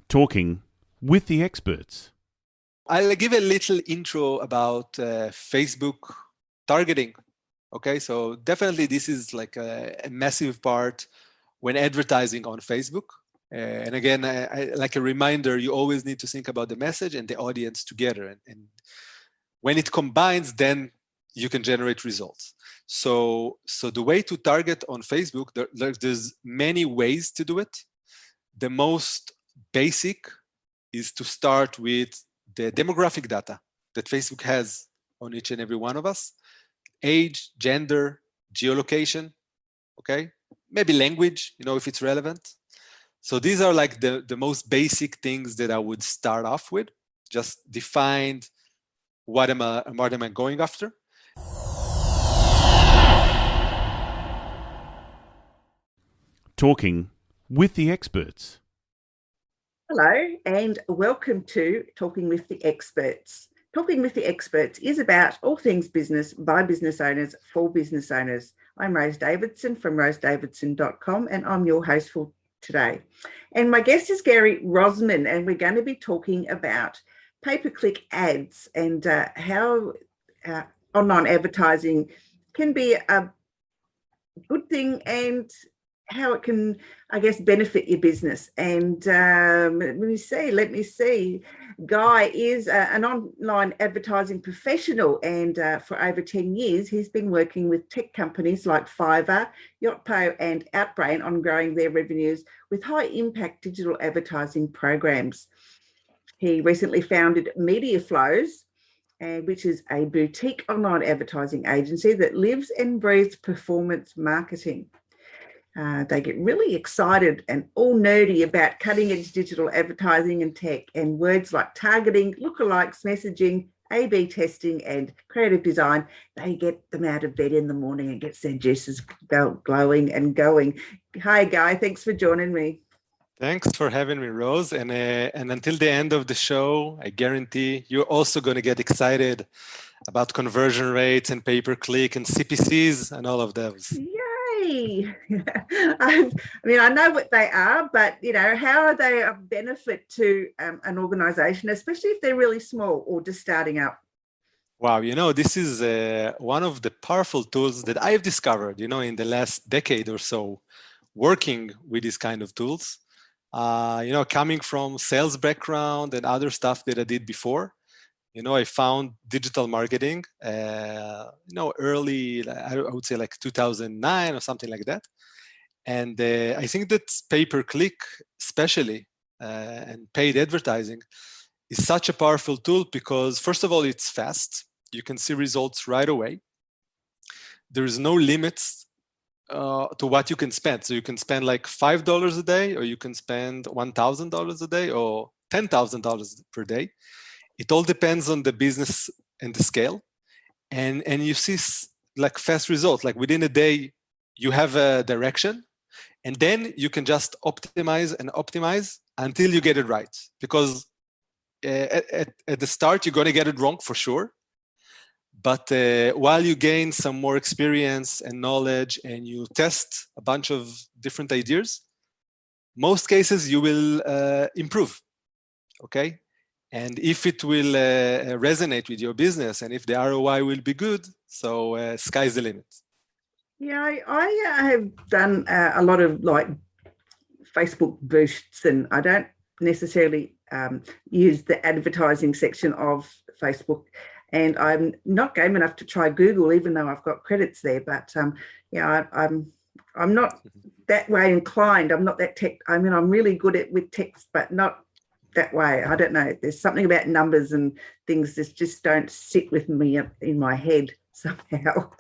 Talking with the experts. I'll give a little intro about Facebook targeting. Okay, so definitely this is like a massive part when advertising on Facebook. And again, like a reminder, you always need to think about the message and the audience together. And when it combines, then you can generate results. So the way to target on Facebook, there's many ways to do it. The most basic is to start with the demographic data that Facebook has on each and every one of us: age, gender, geolocation, okay? Maybe language, if it's relevant. So these are like the most basic things that I would start off with. Just define what am I going after. Talking with the experts. Hello and welcome to Talking with the Experts. Talking with the Experts is about all things business by business owners for business owners. I'm Rose Davidson from rosedavidson.com and I'm your host for today. And my guest is Guy Rozman, and we're going to be talking about pay-per-click ads and how online advertising can be a good thing and how it can, I guess, benefit your business. And let me see. Guy is an online advertising professional, and for over 10 years, he's been working with tech companies like Fiverr, Yotpo and Outbrain on growing their revenues with high-impact digital advertising programs. He recently founded Media Flows, which is a boutique online advertising agency that lives and breathes performance marketing. They get really excited and all nerdy about cutting-edge digital advertising and tech, and words like targeting, lookalikes, messaging, A/B testing, and creative design. They get them out of bed in the morning and gets their juices glowing and going. Hi, Guy. Thanks for joining me. Thanks for having me, Rose. And until the end of the show, I guarantee you're also going to get excited about conversion rates and pay-per-click and CPCs and all of those. Yay! I know what they are, but how are they a benefit to an organization, especially if they're really small or just starting up? Wow, this is one of the powerful tools that I've discovered, in the last decade or so, working with these kind of tools. Coming from sales background and other stuff that I did before, I found digital marketing, early, I would say like 2009 or something like that. And I think that pay-per-click, especially, and paid advertising is such a powerful tool because, first of all, it's fast. You can see results right away. There's no limits to what you can spend. So you can spend like $5 a day, or you can spend $1,000 a day, or $10,000 per day. It all depends on the business and the scale. And you see like fast results. Like within a day, you have a direction, and then you can just optimize and optimize until you get it right. Because at the start, you're going to get it wrong for sure. But while you gain some more experience and knowledge and you test a bunch of different ideas, most cases you will improve, okay? And if it will resonate with your business and if the ROI will be good, so sky's the limit. Yeah, I have done a lot of like Facebook boosts, and I don't necessarily use the advertising section of Facebook. And I'm not game enough to try Google, even though I've got credits there. But I'm not that way inclined. I'm not that tech. I'm really good with text, but not that way. I don't know. There's something about numbers and things that just don't sit with me in my head somehow.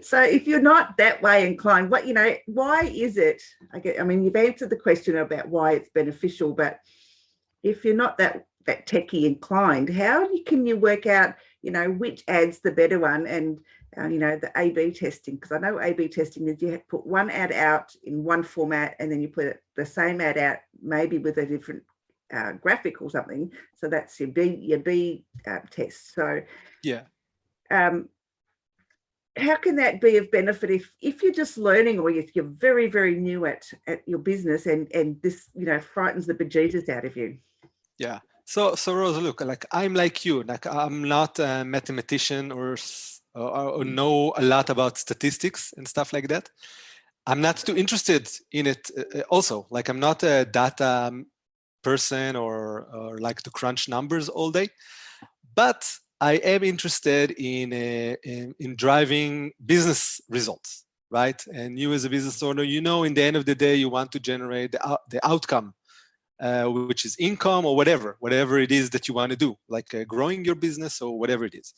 So if you're not that way inclined, why is it? You've answered the question about why it's beneficial, but if you're not that techie inclined, how can you work out, which ad's the better one, and the A/B testing? Because I know A/B testing is you put one ad out in one format, and then you put the same ad out maybe with a different graphic or something. So that's your B test. So yeah. how can that be of benefit if you're just learning, or if you're very, very new at your business, and this, frightens the bejesus out of you? Yeah. So Rose, look, like I'm like you, like I'm not a mathematician or know a lot about statistics and stuff like that. I'm not too interested in it. Also, like I'm not a data person or like to crunch numbers all day, but I am interested in driving business results, right? And you as a business owner, in the end of the day, you want to generate the outcome, which is income or whatever it is that you want to do, like growing your business or whatever it is.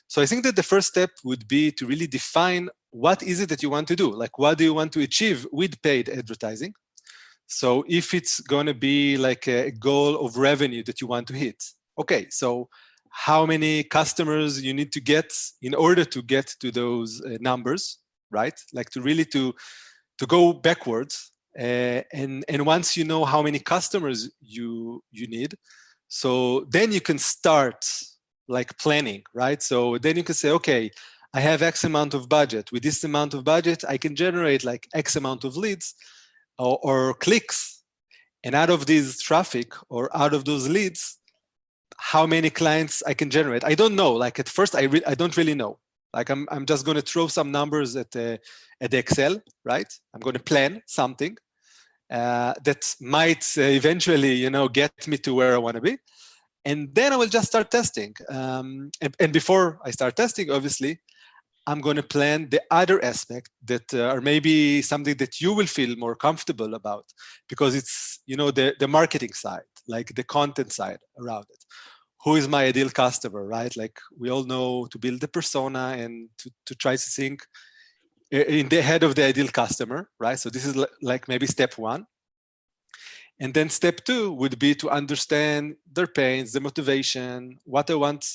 So I think that the first step would be to really define what is it that you want to do, like what do you want to achieve with paid advertising. So if it's going to be like a goal of revenue that you want to hit, okay, so how many customers you need to get in order to get to those numbers, right? Like to go backwards. And once you know how many customers you need, so then you can start like planning, right? So then you can say, okay, I have X amount of budget. With this amount of budget, I can generate like X amount of leads or clicks. And out of this traffic or out of those leads, how many clients I can generate? I don't know. Like at first, I don't really know. Like I'm just going to throw some numbers at the Excel, right? I'm going to plan something that might eventually, get me to where I want to be. And then I will just start testing. And before I start testing, obviously, I'm going to plan the other aspect that are maybe something that you will feel more comfortable about, because it's, the marketing side, like the content side around it. Who is my ideal customer, right? Like we all know to build the persona and to try to think in the head of the ideal customer, right? So this is like maybe step one. And then step two would be to understand their pains, the motivation, what I want,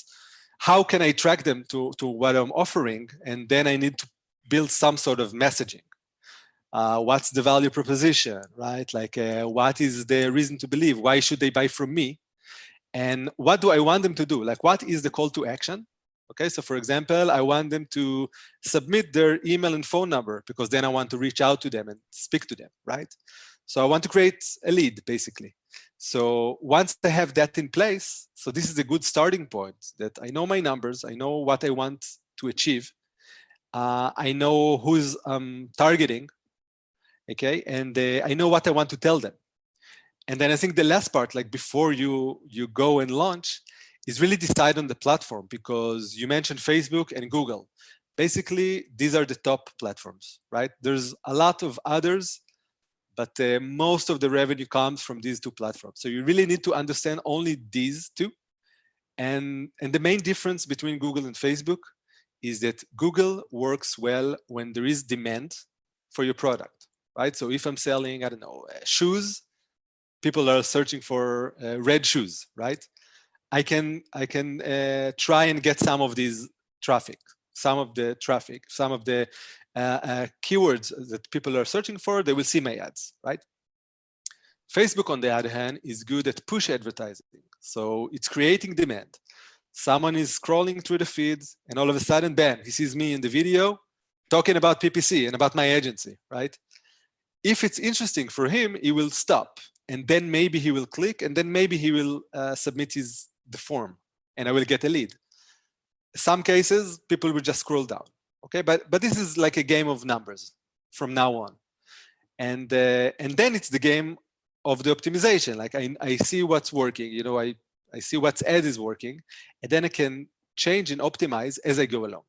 how can I track them to what I'm offering? And then I need to build some sort of messaging. What's the value proposition, right? Like what is the reason to believe? Why should they buy from me? And what do I want them to do? Like what is the call to action? Okay, so for example, I want them to submit their email and phone number because then I want to reach out to them and speak to them, right? So I want to create a lead, basically. So once I have that in place, so this is a good starting point, that I know my numbers, I know what I want to achieve, I know who's targeting, okay, and I know what I want to tell them. And then I think the last part, like before you go and launch, is really decide on the platform, because you mentioned Facebook and Google. Basically, these are the top platforms, right? There's a lot of others, but most of the revenue comes from these two platforms. So you really need to understand only these two. And the main difference between Google and Facebook is that Google works well when there is demand for your product, right? So if I'm selling, I don't know, shoes, people are searching for red shoes, right? I can try and get some of these traffic, some of the keywords that people are searching for. They will see my ads, right? Facebook, on the other hand, is good at push advertising. So it's creating demand. Someone is scrolling through the feeds, and all of a sudden, bam, he sees me in the video talking about PPC and about my agency, right? If it's interesting for him, he will stop, and then maybe he will click, and then maybe he will submit the form, and I will get a lead. Some cases, people will just scroll down, okay? But this is like a game of numbers from now on. And then it's the game of the optimization. Like I see what's working, I see what's ad is working, and then I can change and optimize as I go along.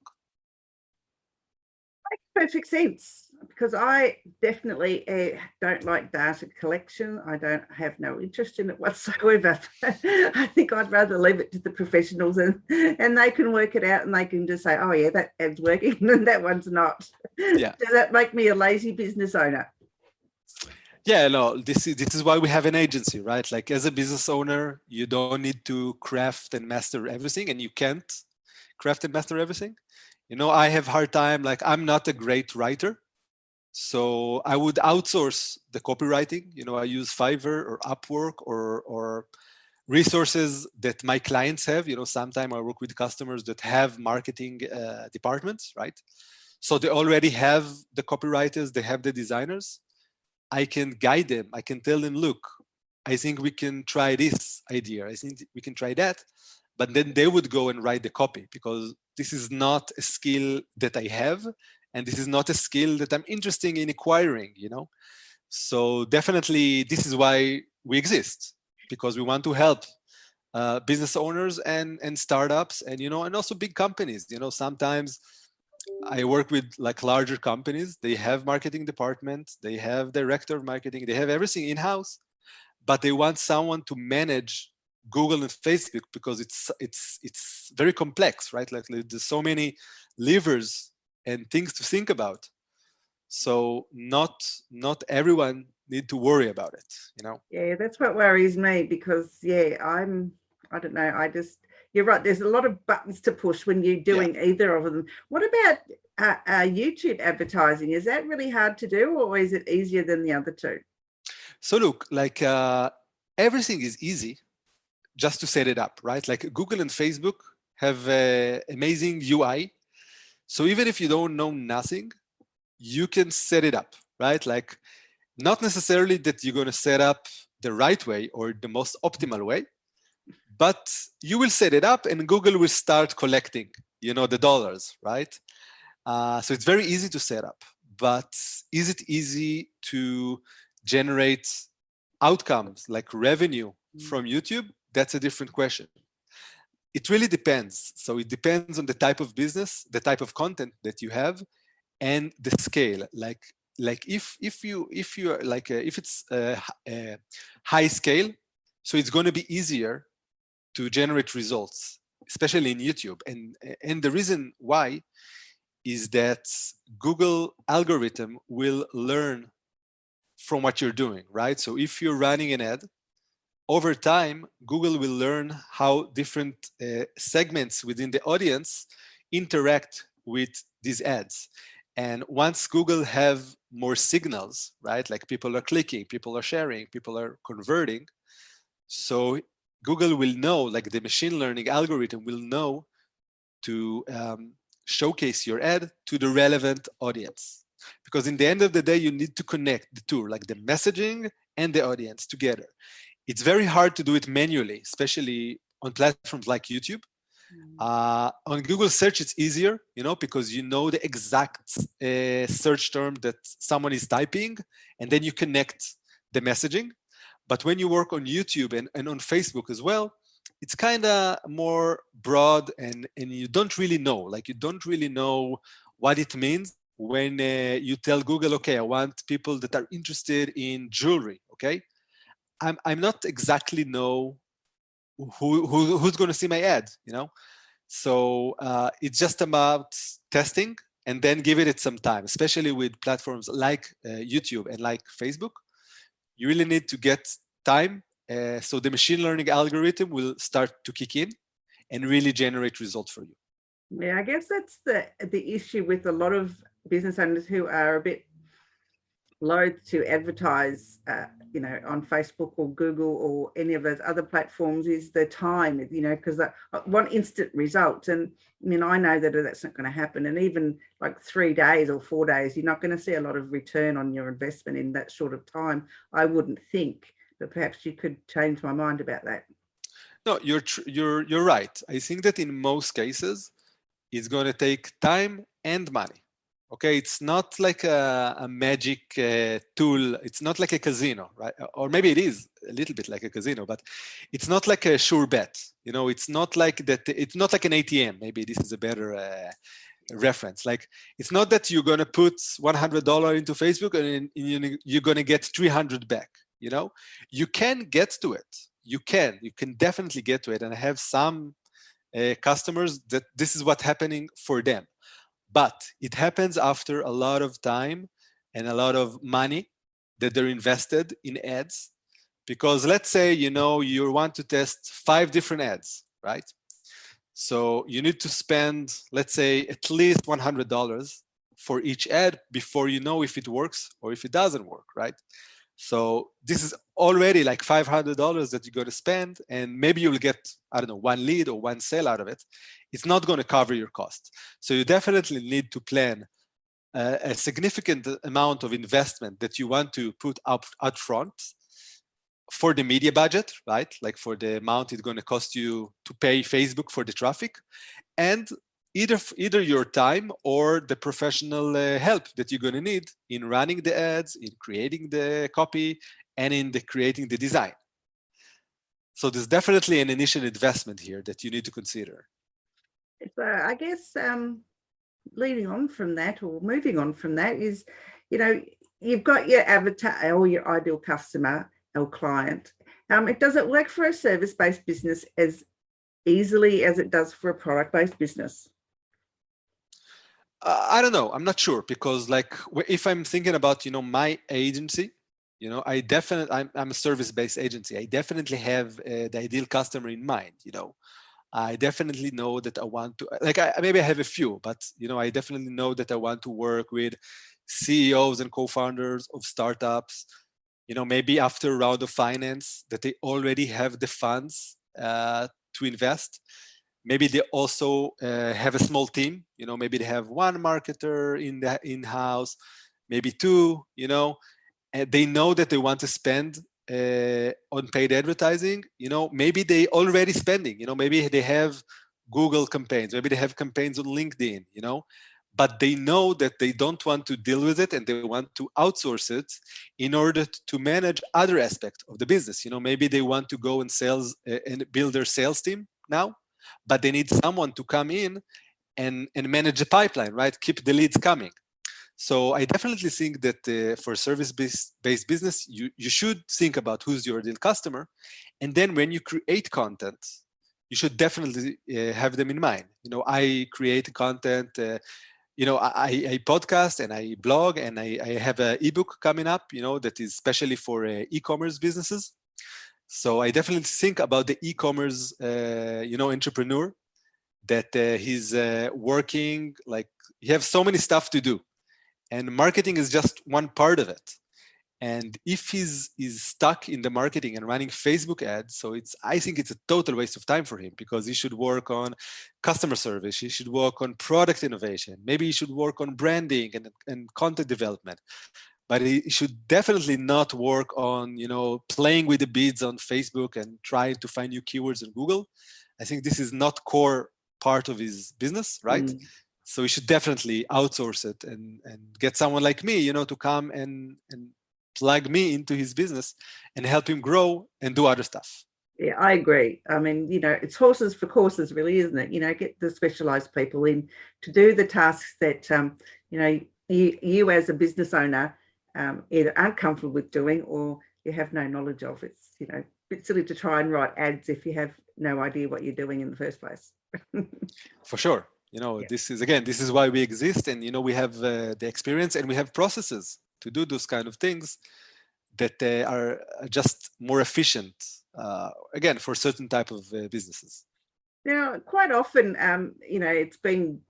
Makes perfect sense, because I definitely don't like data collection. I don't have no interest in it whatsoever. I think I'd rather leave it to the professionals, and they can work it out, and they can just say, oh yeah, that ad's working and that one's not. Yeah. Does that make me a lazy business owner? Yeah, no, this is why we have an agency, right? Like as a business owner, you don't need to craft and master everything, and you can't craft and master everything. I have a hard time, like I'm not a great writer. So I would outsource the copywriting. I use Fiverr or Upwork or resources that my clients have. Sometimes I work with customers that have marketing departments, right? So they already have the copywriters, they have the designers. I can guide them. I can tell them, look, I think we can try this idea. I think we can try that. But then they would go and write the copy, because this is not a skill that I have. And this is not a skill that I'm interested in acquiring, So definitely this is why we exist, because we want to help business owners and startups and, and also big companies. Sometimes I work with like larger companies. They have marketing departments, they have director of marketing, they have everything in-house, but they want someone to manage Google and Facebook because it's very complex, right? Like there's so many levers and things to think about. So not everyone need to worry about it, Yeah, that's what worries me, because I don't know, you're right, there's a lot of buttons to push when you're doing either of them. What about YouTube advertising? Is that really hard to do, or is it easier than the other two? So look, like everything is easy just to set it up, right? Like Google and Facebook have amazing UI. So even if you don't know nothing, you can set it up, right? Like not necessarily that you're going to set up the right way or the most optimal way, but you will set it up and Google will start collecting, the dollars, right? So it's very easy to set up, but is it easy to generate outcomes like revenue from YouTube? That's a different question. It really depends. So it depends on the type of business, the type of content that you have, and the scale. Like if it's a high scale, so it's going to be easier to generate results, especially in YouTube. And the reason why is that Google algorithm will learn from what you're doing, right? So if you're running an ad, over time, Google will learn how different segments within the audience interact with these ads. And once Google have more signals, right? Like people are clicking, people are sharing, people are converting. So Google will know, like the machine learning algorithm will know to showcase your ad to the relevant audience. Because in the end of the day, you need to connect the two, like the messaging and the audience together. It's very hard to do it manually, especially on platforms like YouTube. On Google search, it's easier, because you know the exact search term that someone is typing, and then you connect the messaging. But when you work on YouTube and on Facebook as well, it's kind of more broad, and you don't really know. Like you don't really know what it means when you tell Google, okay, I want people that are interested in jewelry, okay? I'm not exactly know who's going to see my ad, So it's just about testing and then give it some time, especially with platforms like YouTube and like Facebook. You really need to get time. So the machine learning algorithm will start to kick in and really generate results for you. Yeah, I guess that's the issue with a lot of business owners who are a bit loath to advertise, on Facebook or Google or any of those other platforms, is the time, because I want instant results. And I know that that's not going to happen. And even like 3 days or 4 days, you're not going to see a lot of return on your investment in that sort of time, I wouldn't think. But perhaps you could change my mind about that. No, you're right. I think that in most cases, it's going to take time and money. Okay, it's not like a magic tool. It's not like a casino, right? Or maybe it is a little bit like a casino, but it's not like a sure bet. It's not like that. It's not like an ATM. Maybe this is a better reference. Like it's not that you're going to put $100 into Facebook and you're going to get 300 back. You can get to it. You can definitely get to it. And I have some customers that this is what's happening for them. But it happens after a lot of time and a lot of money that they're invested in ads. Because let's say, you want to test 5 different ads, right? So you need to spend, let's say, at least $100 for each ad before you know if it works or if it doesn't work, right? So this is already like $500 that you're going to spend, and maybe you'll get, I don't know, one lead or one sale out of it. It's not going to cover your cost. So you definitely need to plan a significant amount of investment that you want to put up front for the media budget, right? Like for the amount it's going to cost you to pay Facebook for the traffic, and either your time or the professional help that you're going to need in running the ads, in creating the copy, and in the creating the design. So there's definitely an initial investment here that you need to consider. So I guess leading on from that, or moving on from that, is, you've got your avatar or your ideal customer or client. It doesn't work for a service-based business as easily as it does for a product-based business. I don't know. I'm not sure, because like if I'm thinking about my agency, I'm a service-based agency. I definitely have the ideal customer in mind. I definitely know that I want to, maybe I have a few, but I definitely know that I want to work with CEOs and co-founders of startups. Maybe after a round of finance, that they already have the funds to invest. Maybe they also have a small team. Maybe they have one marketer in-house, maybe two. And they know that they want to spend on paid advertising. Maybe they already spending. Maybe they have Google campaigns. Maybe they have campaigns on LinkedIn. But they know that they don't want to deal with it, and they want to outsource it in order to manage other aspects of the business. Maybe they want to go and build their sales team now, but they need someone to come in and manage the pipeline, right? Keep the leads coming. So I definitely think that for service-based business, you should think about who's your ideal customer. And then when you create content, you should definitely have them in mind. I create content, I podcast and I blog, and I have an ebook coming up, that is especially for e-commerce businesses. So I definitely think about the e-commerce, entrepreneur that he's working, like he has so many stuff to do, and marketing is just one part of it. And if he's stuck in the marketing and running Facebook ads, so I think it's a total waste of time for him, because he should work on customer service, he should work on product innovation, maybe he should work on branding and content development. But he should definitely not work on, playing with the bids on Facebook and trying to find new keywords in Google. I think this is not core part of his business, right? Mm. So he should definitely outsource it and get someone like me, to come and plug me into his business and help him grow and do other stuff. Yeah, I agree. I mean, it's horses for courses, really, isn't it? Get the specialized people in to do the tasks that, you as a business owner either aren't comfortable with doing or you have no knowledge of. It's, a bit silly to try and write ads if you have no idea what you're doing in the first place. For sure. This is why we exist. And, we have the experience, and we have processes to do those kind of things that are just more efficient, again, for certain type of businesses. Now, quite often, it's been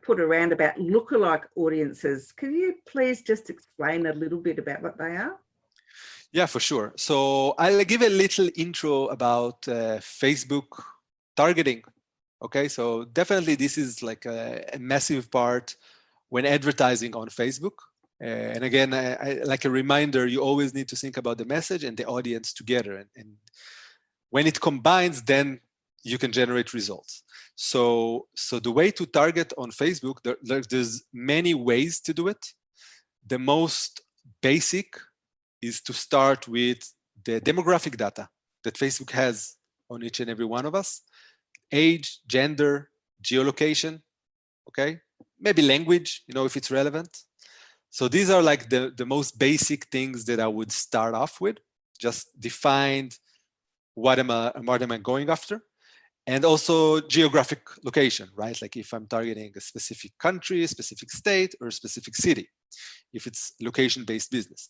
put around about lookalike audiences. Can you please just explain a little bit about what they are? Yeah, for sure. So I'll give a little intro about Facebook targeting. Okay, so definitely this is like a massive part when advertising on Facebook. And again, I like a reminder, you always need to think about the message and the audience together. And when it combines, then you can generate results. So the way to target on Facebook, there's many ways to do it. The most basic is to start with the demographic data that Facebook has on each and every one of us. Age, gender, geolocation, okay? Maybe language, if it's relevant. So these are like the most basic things that I would start off with. Just define what am I going after? And also geographic location, right? Like if I'm targeting a specific country, a specific state, or a specific city, if it's location-based business.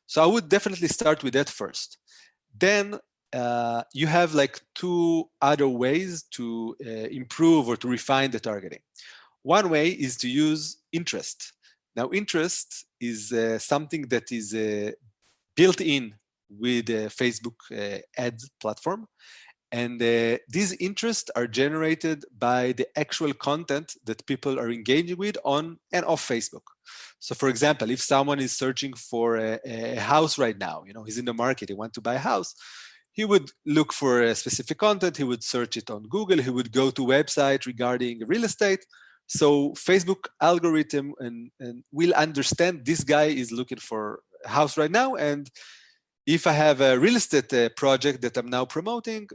So I would definitely start with that first. Then you have like two other ways to improve or to refine the targeting. One way is to use interest. Now, interest is something that is built in with the Facebook ad platform. And these interests are generated by the actual content that people are engaging with on and off Facebook. So for example, if someone is searching for a house right now, he's in the market, he wants to buy a house, he would look for a specific content, he would search it on Google, he would go to website regarding real estate. So Facebook algorithm and will understand this guy is looking for a house right now, and if I have a real estate project that I'm now promoting,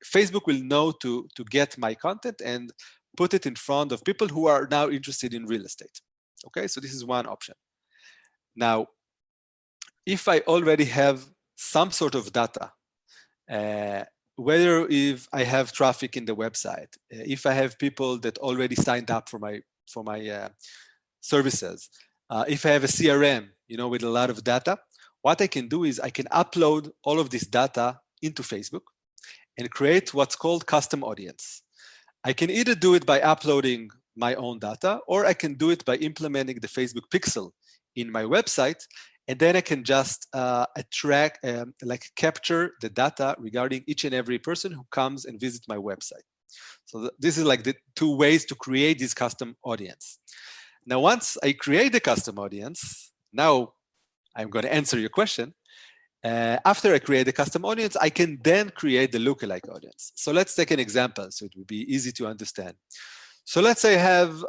Facebook will know to get my content and put it in front of people who are now interested in real estate. Okay, so this is one option. Now, if I already have some sort of data, whether if I have traffic in the website, if I have people that already signed up for my services, if I have a CRM, with a lot of data, what I can do is I can upload all of this data into Facebook and create what's called custom audience. I can either do it by uploading my own data, or I can do it by implementing the Facebook pixel in my website, and then I can just capture the data regarding each and every person who comes and visits my website. So this is like the two ways to create this custom audience. Now, once I create the custom audience, now I'm going to answer your question. After I create the custom audience, I can then create the lookalike audience. So let's take an example so it will be easy to understand. So let's say I have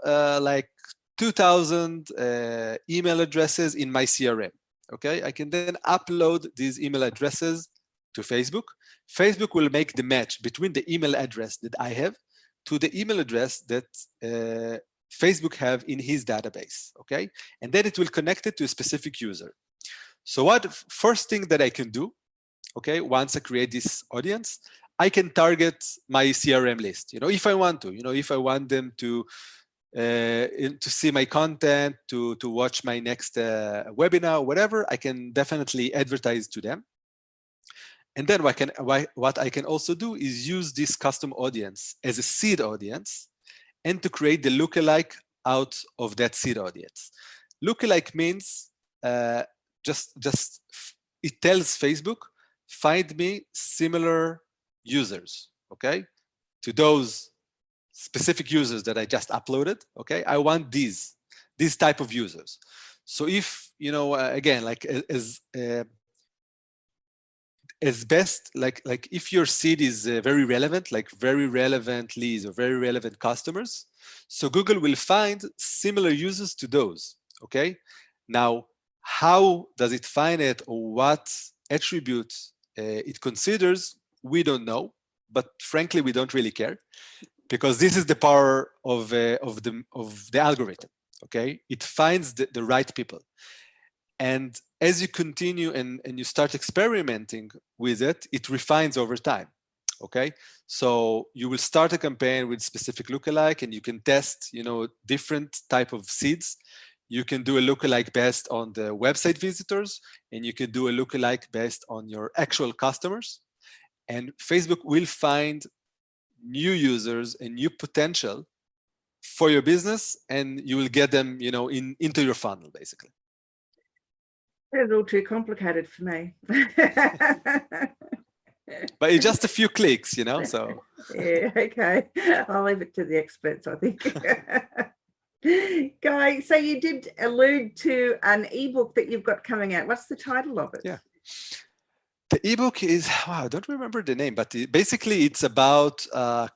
2,000 email addresses in my CRM. Okay, I can then upload these email addresses to Facebook. Facebook will make the match between the email address that I have to the email address that Facebook have in his database. Okay, and then it will connect it to a specific user. So what first thing that I can do, okay, once I create this audience, I can target my CRM list. If I want to, if I want them to see my content, to watch my next webinar, whatever, I can definitely advertise to them. And then what I can also do is use this custom audience as a seed audience and to create the lookalike out of that seed audience. Lookalike means just it tells Facebook, find me similar users, okay, to those specific users that I just uploaded. Okay, I want these type of users. So if again, like as best, like if your seed is very relevant, like very relevant leads or very relevant customers, so Google will find similar users to those. Okay, now how does it find it, or what attributes it considers? We don't know, but frankly, we don't really care, because this is the power of the algorithm. Okay, it finds the right people, and as you continue and you start experimenting with it, it refines over time. Okay, so you will start a campaign with specific lookalike, and you can test different type of seeds. You can do a lookalike based on the website visitors, and you can do a lookalike based on your actual customers. And Facebook will find new users and new potential for your business, and you will get them, into your funnel, basically. It's all too complicated for me. But it's just a few clicks, so. Yeah, okay. I'll leave it to the experts, I think. Guy, so you did allude to an ebook that you've got coming out. What's the title of it? Yeah. The ebook is, I don't remember the name, but basically it's about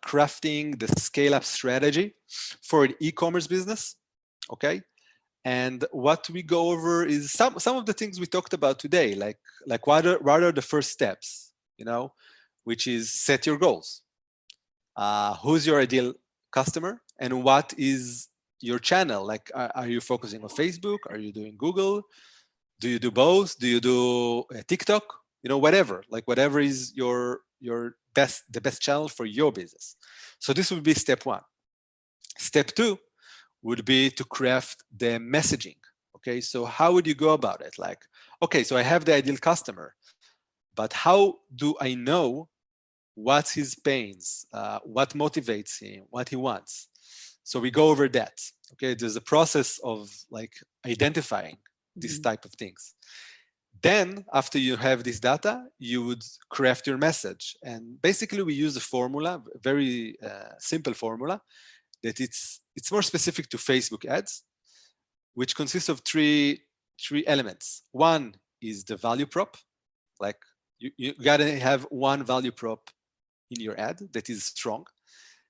crafting the scale-up strategy for an e-commerce business. Okay. And what we go over is some of the things we talked about today, like what are the first steps, which is set your goals. Who's your ideal customer, and what is your channel? Like, are you focusing on Facebook? Are you doing Google? Do you do both? Do you do TikTok? Whatever. Like, whatever is the best channel for your business. So this would be step one. Step two would be to craft the messaging. Okay, so how would you go about it? Like, okay, so I have the ideal customer, but how do I know what's his pains, what motivates him, what he wants? So we go over that. Okay, there's a process of like identifying this type of things. Then, after you have this data, you would craft your message. And basically, we use a formula, a very simple formula, that it's more specific to Facebook ads, which consists of three elements. One is the value prop, like you gotta have one value prop in your ad that is strong.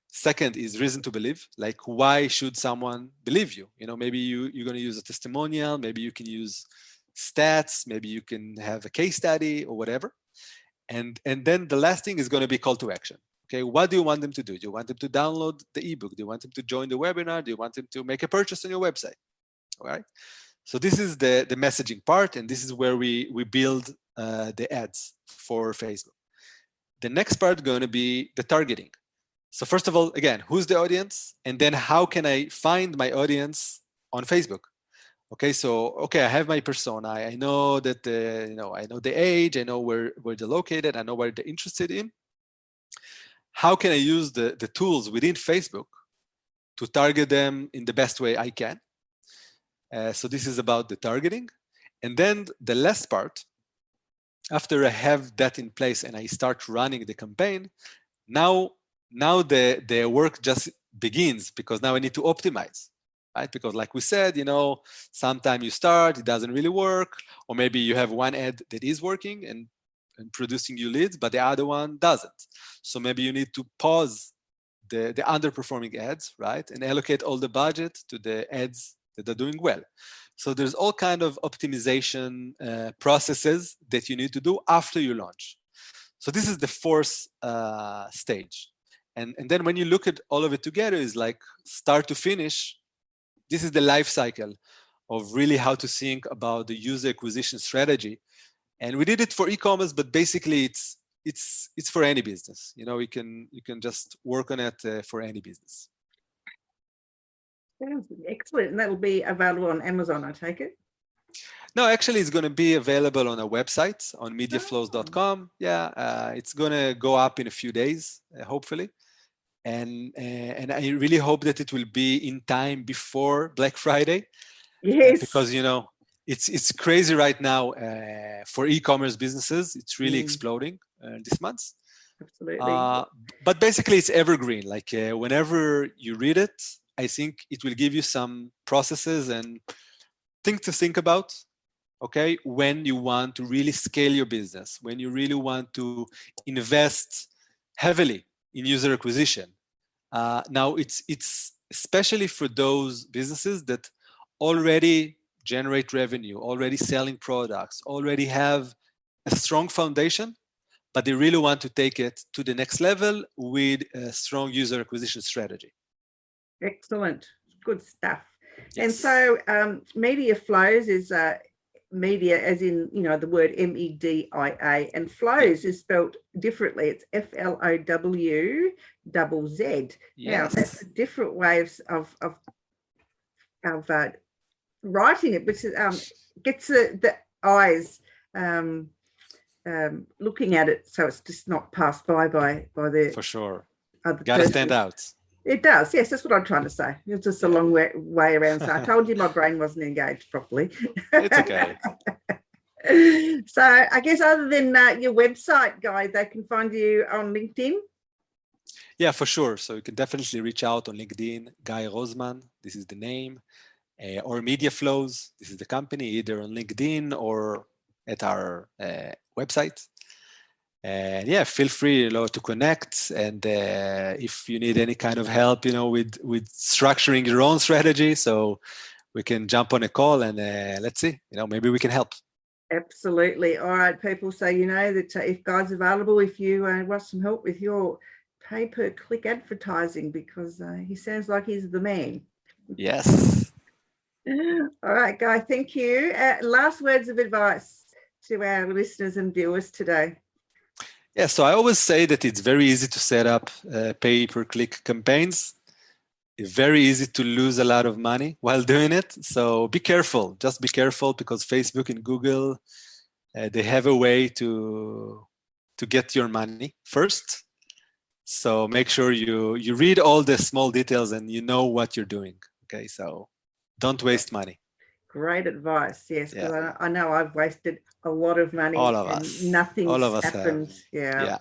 Second is reason to believe, like why should someone believe you? You know, maybe you're gonna use a testimonial, maybe you can use stats, maybe you can have a case study or whatever. And then the last thing is gonna be call to action. Okay, what do you want them to do? Do you want them to download the ebook? Do you want them to join the webinar? Do you want them to make a purchase on your website? All right. So this is the messaging part, and this is where we build the ads for Facebook. The next part is going to be the targeting. So first of all, again, who's the audience? And then how can I find my audience on Facebook? Okay, so I have my persona. I know that I know the age. I know where they're located. I know what they're interested in. How can I use the tools within Facebook to target them in the best way I can? So this is about the targeting. And then the last part, after I have that in place and I start running the campaign, now the work just begins, because now I need to optimize, right? Because like we said, sometimes you start, it doesn't really work, or maybe you have one ad that is working and producing you leads, but the other one doesn't. So maybe you need to pause the underperforming ads, right? And allocate all the budget to the ads that are doing well. So there's all kind of optimization processes that you need to do after you launch. So this is the fourth stage. And then when you look at all of it together, is like start to finish, this is the life cycle of really how to think about the user acquisition strategy. And we did it for e-commerce, but basically it's for any business. You can just work on it for any business. Sounds excellent. And that'll be available on Amazon, I take it? No, actually, it's going to be available on our website, on mediaflows.com. Yeah, it's going to go up in a few days, hopefully. And I really hope that it will be in time before Black Friday. Yes. Because, it's crazy right now for e-commerce businesses. It's really exploding this month. Absolutely. But basically, it's evergreen. Like whenever you read it, I think it will give you some processes and things to think about, okay, when you want to really scale your business, when you really want to invest heavily in user acquisition. Now, it's especially for those businesses that already generate revenue, already selling products, already have a strong foundation, but they really want to take it to the next level with a strong user acquisition strategy. Excellent. Good stuff. Yes. And so Media Flows is media as in, the word MEDIA, and flows is spelled differently. It's FLOWZZ. Yes. Now, that's a different way of writing it, which gets the eyes looking at it, so it's just not passed by the For sure. other Gotta person. stand out. It does, yes, that's what I'm trying to say. It's just a long way around. So I told you my brain wasn't engaged properly. It's okay. So I guess other than your website, Guy, they can find you on LinkedIn. Yeah, for sure. So you can definitely reach out on LinkedIn, Guy Rozman, this is the name, or Media Flows, this is the company, either on LinkedIn or at our website. And yeah, feel free to connect. And if you need any kind of help, with structuring your own strategy, so we can jump on a call and let's see, maybe we can help. Absolutely. All right, people. So that if Guy's available, if you want some help with your pay-per-click advertising, because he sounds like he's the man. Yes. All right, Guy. Thank you. Last words of advice to our listeners and viewers today. Yeah, so I always say that it's very easy to set up pay-per-click campaigns. It's very easy to lose a lot of money while doing it. So be careful, just be careful, because Facebook and Google, they have a way to get your money first. So make sure you read all the small details and you know what you're doing. Okay, so don't waste money. Great advice. Yes, because Yeah. I know I've wasted a lot of money All of and us. nothing's All of us happened. have. Yeah. Yeah.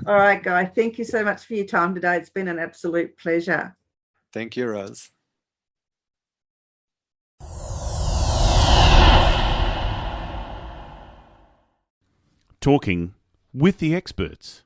All right, Guy. Thank you so much for your time today. It's been an absolute pleasure. Thank you, Rose. Talking with the experts.